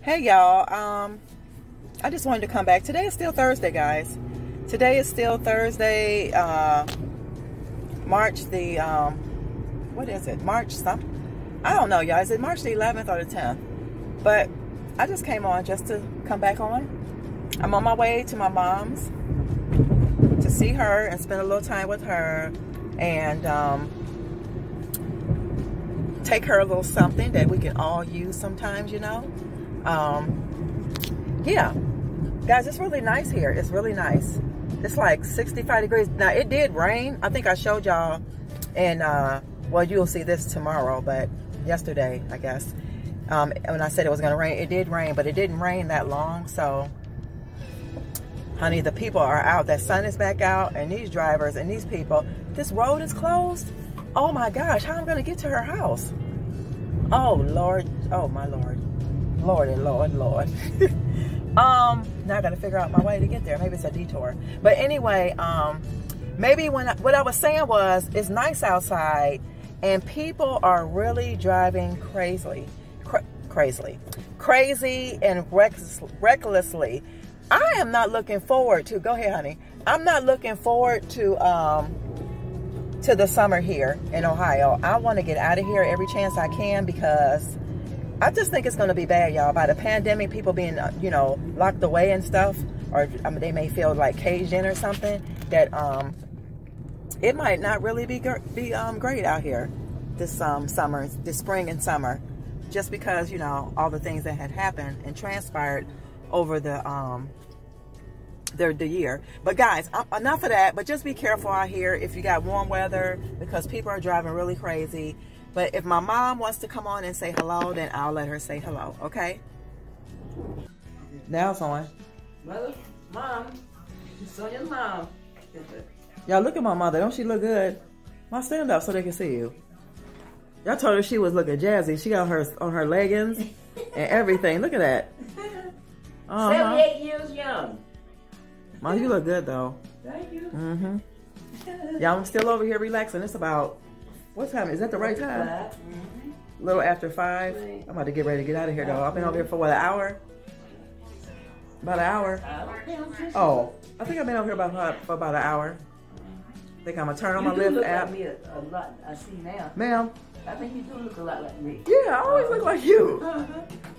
Hey y'all, I just wanted to come back. Today is still Thursday, guys. Today is still Thursday, March the, what is it? March something? I don't know, y'all. Is it March the 11th or the 10th? But I just came on just to come back on. I'm on my way to my mom's to see her and spend a little time with her and take her a little something that we can all use sometimes, you know. Yeah, guys, it's really nice here. It's really nice. It's like 65 degrees. Now, it did rain. I think I showed y'all, and well, you'll see this tomorrow, but yesterday, I guess, when I said it was going to rain, it did rain, but it didn't rain that long. So, honey, the people are out. That sun is back out, and these drivers and these people, this road is closed. Oh my gosh, how am I going to get to her house? Oh, Lord. Oh, my Lord. Lordy, Lord, Lord. Now I got to figure out my way to get there. Maybe it's a detour. But anyway, maybe what I was saying was, it's nice outside, and people are really driving crazy and recklessly. I am not looking forward to, go ahead, honey. I'm not looking forward to the summer here in Ohio. I want to get out of here every chance I can, because I just think it's going to be bad, y'all. By the pandemic, people being, you know, locked away and stuff, or I mean, they may feel like caged in or something, that it might not really be great out here this summer, this spring and summer, just because, you know, all the things that had happened and transpired over the year. But guys, enough of that. But just be careful out here if you got warm weather, because people are driving really crazy. But if my mom wants to come on and say hello, then I'll let her say hello, okay? Now it's on. Mother, Mom, Sonia's mom. Y'all look at my mother. Don't she look good? Ma, stand up so they can see you. Y'all told her she was looking jazzy. She got her on her leggings and everything. Look at that. 78 years young. Ma, you look good though. Thank you. Y'all, I'm still over here relaxing. It's about, what time? Is that the right time? A little after 5. I'm about to get ready to get out of here though. I've been over here for what, an hour? About an hour? Oh, I think I've been over here for about an hour. I think I'm gonna turn on my Lyft app. You do look like me a lot. I see now. Ma'am? I think you do look a lot like me. Yeah, I always look like you.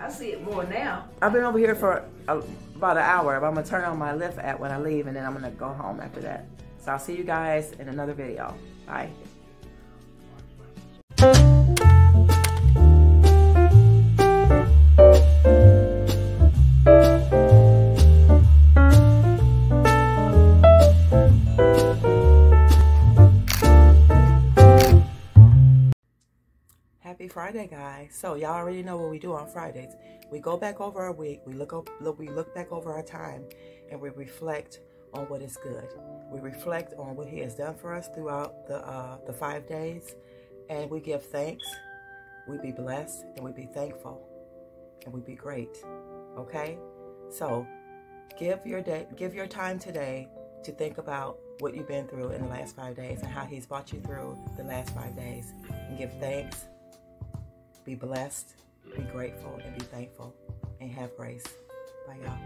I see it more now. I've been over here for about an hour, but I'm gonna turn on my Lyft app when I leave, and then I'm gonna go home after that. So I'll see you guys in another video. Bye. Happy Friday, guys. So y'all already know what we do on Fridays. We go back over our week, we look back over our time, and we reflect on what is good. We reflect on what He has done for us throughout the 5 days, and we give thanks. We be blessed, and we be thankful, and we be great. Okay? So give your time today to think about what you've been through in the last 5 days and how He's brought you through the last 5 days, and give thanks. Be blessed, be grateful, and be thankful, and have grace. Bye, y'all.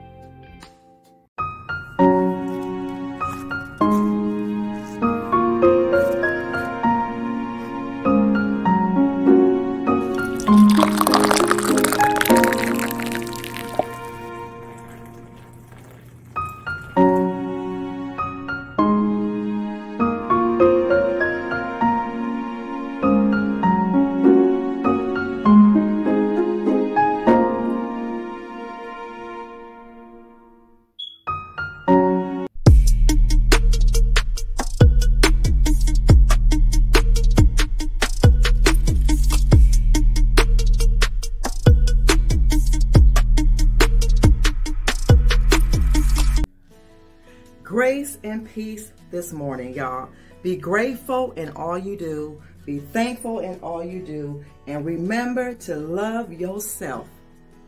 Grace and peace this morning, y'all. Be grateful in all you do. Be thankful in all you do. And remember to love yourself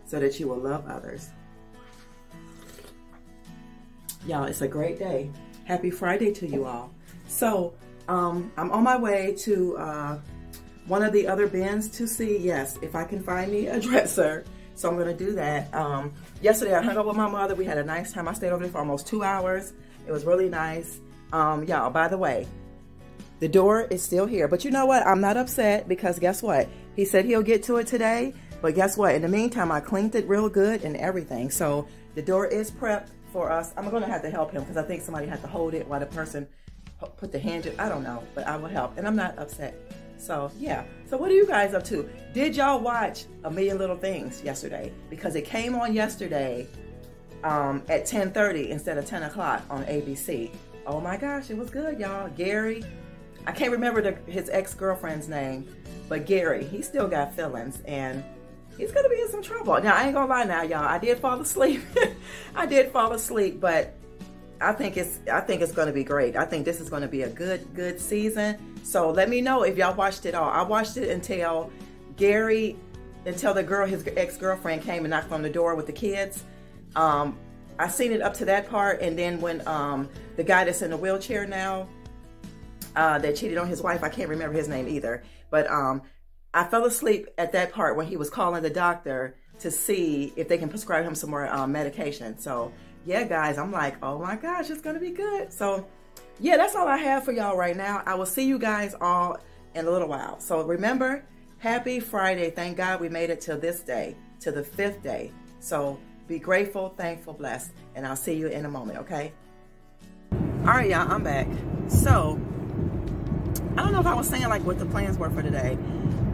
so that you will love others. Y'all, it's a great day. Happy Friday to you all. So, I'm on my way to one of the other bins to see, yes, if I can find me a dresser So I'm gonna do that. Yesterday I hung out with my mother. We had a nice time. I stayed over there for almost 2 hours. It was really nice. Y'all, by the way, the door is still here. But you know what? I'm not upset because guess what? He said he'll get to it today. But guess what? In the meantime, I cleaned it real good and everything. So the door is prepped for us. I'm gonna have to help him because I think somebody had to hold it while the person put the hinge in. I don't know, but I will help. And I'm not upset. So yeah, so what are you guys up to? Did y'all watch A Million Little Things yesterday? Because it came on yesterday at 10:30 instead of 10 o'clock on ABC. Oh my gosh, it was good, y'all. Gary, I can't remember his ex-girlfriend's name, but Gary, he still got feelings and he's gonna be in some trouble. Now I ain't gonna lie now, y'all, I did fall asleep. I did fall asleep, but I think it's gonna be great. I think this is gonna be a good season. So let me know if y'all watched it all. I watched it until the girl, his ex-girlfriend, came and knocked on the door with the kids. I seen it up to that part, and then when the guy that's in the wheelchair now that cheated on his wife, I can't remember his name either, but I fell asleep at that part when he was calling the doctor to see if they can prescribe him some more medication. So yeah, guys, I'm like, oh my gosh, it's gonna be good. So yeah, that's all I have for y'all right now. I will see you guys all in a little while. So remember, happy Friday. Thank God we made it to this day, to the 5th day. So be grateful, thankful, blessed, and I'll see you in a moment, okay? All right, y'all, I'm back. So I don't know if I was saying like what the plans were for today.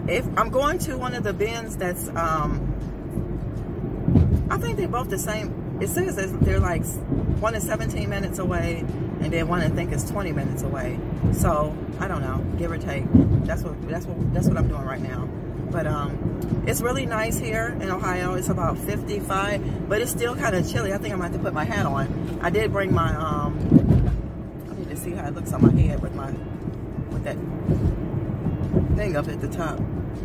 If I'm going to one of the bins that's, I think they're both the same. It says they're like, one is 17 minutes away, and then one I think is 20 minutes away. So I don't know, give or take. That's what I'm doing right now. But it's really nice here in Ohio. It's about 55, but it's still kind of chilly. I think I'm gonna have to put my hat on. I did bring my I need to see how it looks on my head with that thing up at the top.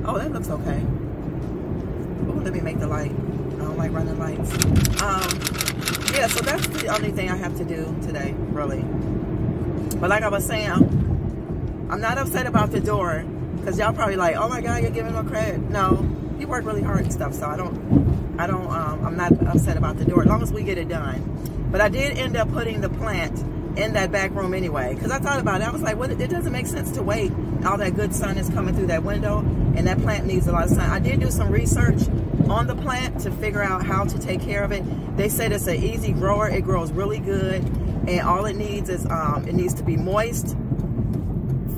Oh, that looks okay. Oh, let me make the light. I don't like running lights. Yeah, so that's the only thing I have to do today, really. But like I was saying, I'm not upset about the door, because y'all probably like, oh my God, you're giving him credit. No, he worked really hard and stuff, so I'm not upset about the door, as long as we get it done. But I did end up putting the plant in that back room anyway, because I thought about it. I was like, well, it doesn't make sense to wait. All that good sun is coming through that window, and that plant needs a lot of sun. I did do some research on the plant to figure out how to take care of it. They said it's an easy grower. It grows really good, and all it needs is it needs to be moist,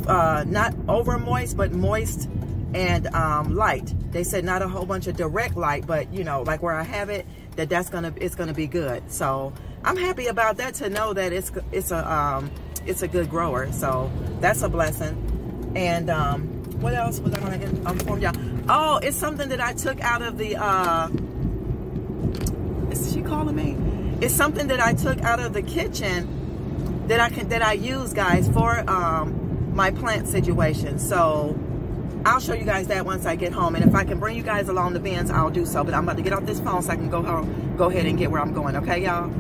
not over moist, but moist and light. They said not a whole bunch of direct light, but you know, like where I have it, it's gonna be good. So I'm happy about that, to know that it's a good grower. So that's a blessing. And what else was I gonna inform y'all? Oh, it's something that I took out of the is she calling me? It's something that I took out of the kitchen that I use, guys, for my plant situation. So I'll show you guys that once I get home, and if I can bring you guys along the bins, I'll do so. But I'm about to get off this phone so I can go ahead and get where I'm going. Okay, y'all?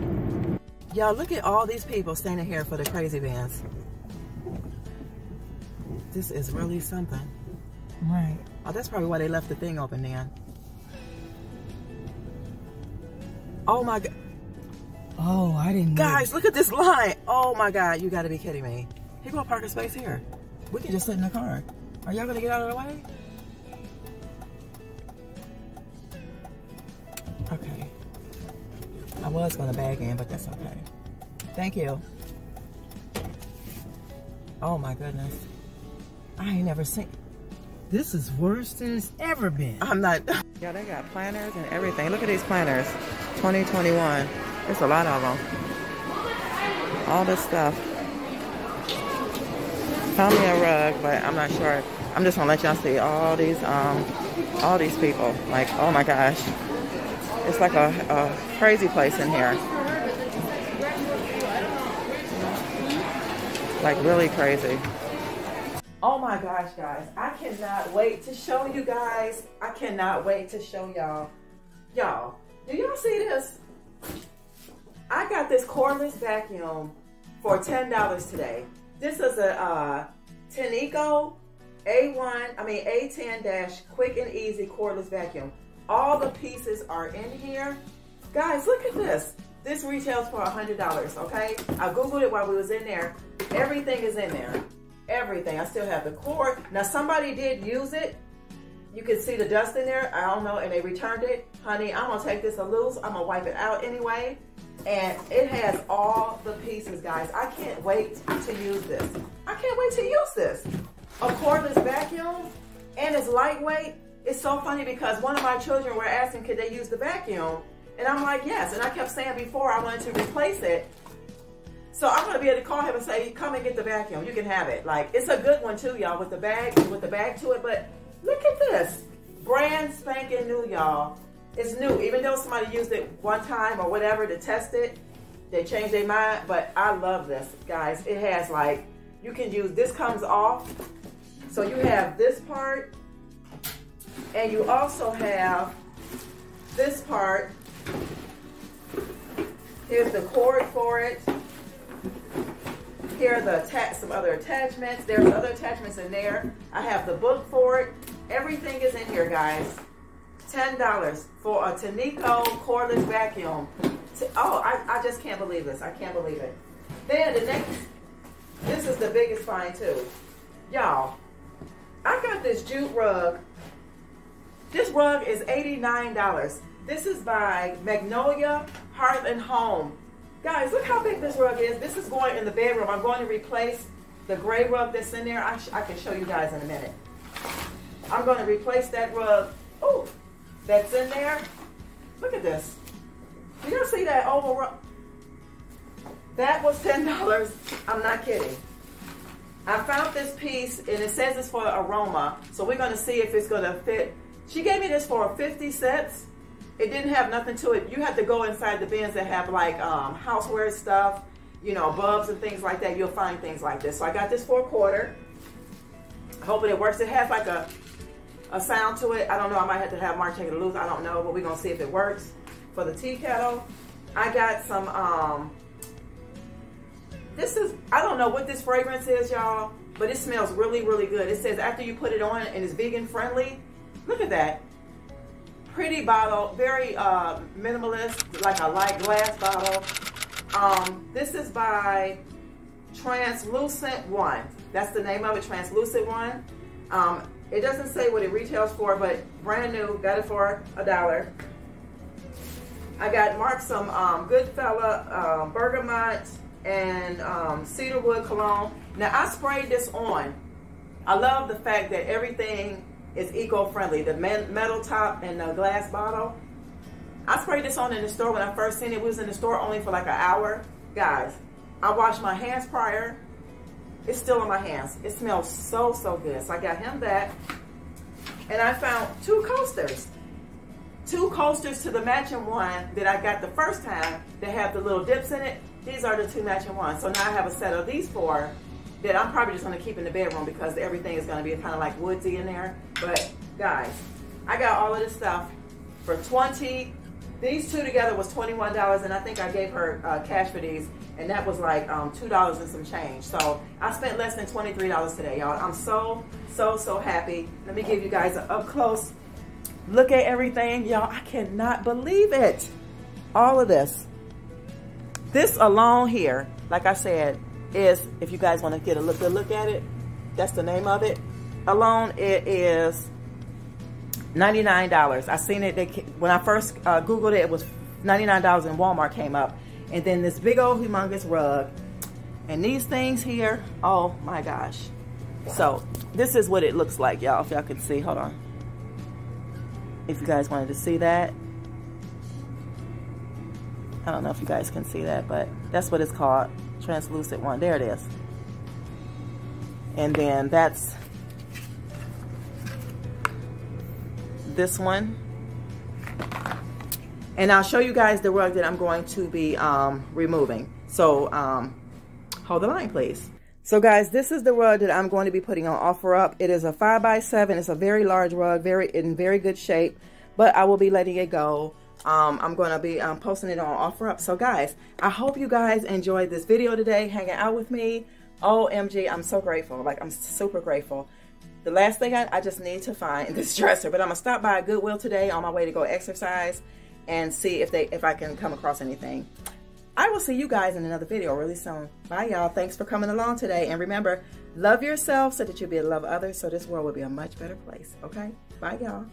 Y'all, look at all these people standing here for the crazy bins. This is really something. Right. Oh, that's probably why they left the thing open then. Oh my God. Oh, I didn't know. Guys, look at this line. Oh my God, you gotta be kidding me. Here go a parking space here. We can just sit in the car. Are y'all gonna get out of the way? Okay. I was gonna bag in, but that's okay. Thank you. Oh my goodness. I ain't never seen. This is worse than it's ever been. I'm not. Yeah, they got planners and everything. Look at these planners. 2021. There's a lot of them. All this stuff. Found me a rug, but I'm not sure. I'm just gonna let y'all see all these people. Like, oh my gosh. It's like a crazy place in here. Like really crazy. Oh my gosh, guys. I cannot wait to show you guys. I cannot wait to show y'all. Y'all, do y'all see this? I got this cordless vacuum for $10 today. This is a Tenico A10 Quick and Easy cordless vacuum. All the pieces are in here. Guys, look at this. This retails for $100, okay? I Googled it while we was in there. Everything is in there. Everything. I still have the cord. Now, somebody did use it. You can see the dust in there. I don't know, and they returned it. Honey, I'm gonna take this loose. I'm gonna wipe it out anyway. And it has all the pieces, guys. I can't wait to use this. I can't wait to use this. A cordless vacuum, and it's lightweight. It's so funny because one of my children were asking, could they use the vacuum? And I'm like, yes. And I kept saying before I wanted to replace it. So I'm gonna be able to call him and say, come and get the vacuum. You can have it. Like, it's a good one too, y'all, with the bag to it. But look at this. Brand spanking new, y'all. It's new. Even though somebody used it one time or whatever to test it, they changed their mind. But I love this, guys. It has like, you can use, this comes off. So you have this part, and you also have this part. Here's the cord for it. Here are the some other attachments. There's other attachments in there. I have the book for it. Everything is in here, guys. $10 for a Tanico cordless vacuum. Oh, I just can't believe this. I can't believe it. Then the next, this is the biggest find too. Y'all, I got this jute rug. This rug is $89. This is by Magnolia Hearth and Home. Guys, look how big this rug is. This is going in the bedroom. I'm going to replace the gray rug that's in there. I can show you guys in a minute. I'm going to replace that rug. Oh, that's in there. Look at this. You don't see that oval rug? That was $10. I'm not kidding. I found this piece, and it says it's for aroma. So we're going to see if it's going to fit. She gave me this for 50 cents. It didn't have nothing to it. You have to go inside the bins that have like houseware stuff, you know, bulbs and things like that. You'll find things like this. So I got this for $1. Hoping it works. It has like a sound to it. I don't know. I might have to have Mark take it loose. I don't know, but we're going to see if it works. For the tea kettle, I got some, this is, I don't know what this fragrance is, y'all, but it smells really, really good. It says after you put it on and it's vegan friendly. Look at that. Pretty bottle, very minimalist, like a light glass bottle. This is by Translucent One. That's the name of it, Translucent One. It doesn't say what it retails for, but brand new, got it for $1. I got Mark some Goodfella bergamot and cedarwood cologne. Now I sprayed this on. I love the fact that everything is eco-friendly. The metal top and the glass bottle. I sprayed this on in the store when I first seen it. We was in the store only for like an hour. Guys, I washed my hands prior. It's still on my hands. It smells so, so good. So I got him that. And I found 2 coasters. 2 coasters to the matching one that I got the first time that have the little dips in it. These are the 2 matching ones. So now I have a set of these 4 that I'm probably just going to keep in the bedroom because everything is going to be kind of like woodsy in there. But guys, I got all of this stuff for $20. These 2 together was $21, and I think I gave her cash for these, and that was like $2 and some change. So I spent less than $23 today, y'all. I'm so, so, so happy. Let me give you guys an up close look at everything. Y'all, I cannot believe it. All of this. This alone here, like I said, is, if you guys want to get a good look at it, that's the name of it. Alone, it is $99. I seen it, when I first Googled it, it was $99 in Walmart came up. And then this big old humongous rug. And these things here, oh my gosh. So, this is what it looks like, y'all, if y'all can see. Hold on. If you guys wanted to see that. I don't know if you guys can see that, but that's what it's called. Translucent One. There it is. And then that's this one. And I'll show you guys the rug that I'm going to be removing. So hold the line, please. So guys, this is the rug that I'm going to be putting on OfferUp. It is a 5x7. It's a very large rug, in very good shape, but I will be letting it go. I'm going to be posting it on OfferUp. So guys, I hope you guys enjoyed this video today, hanging out with me. OMG, I'm so grateful. Like, I'm super grateful. The last thing I just need to find this dresser, but I'm gonna stop by Goodwill today on my way to go exercise and see if I can come across anything. I will see you guys in another video really soon. Bye, y'all. Thanks for coming along today. And remember, love yourself so that you'll be able to love others so this world will be a much better place. Okay? Bye, y'all.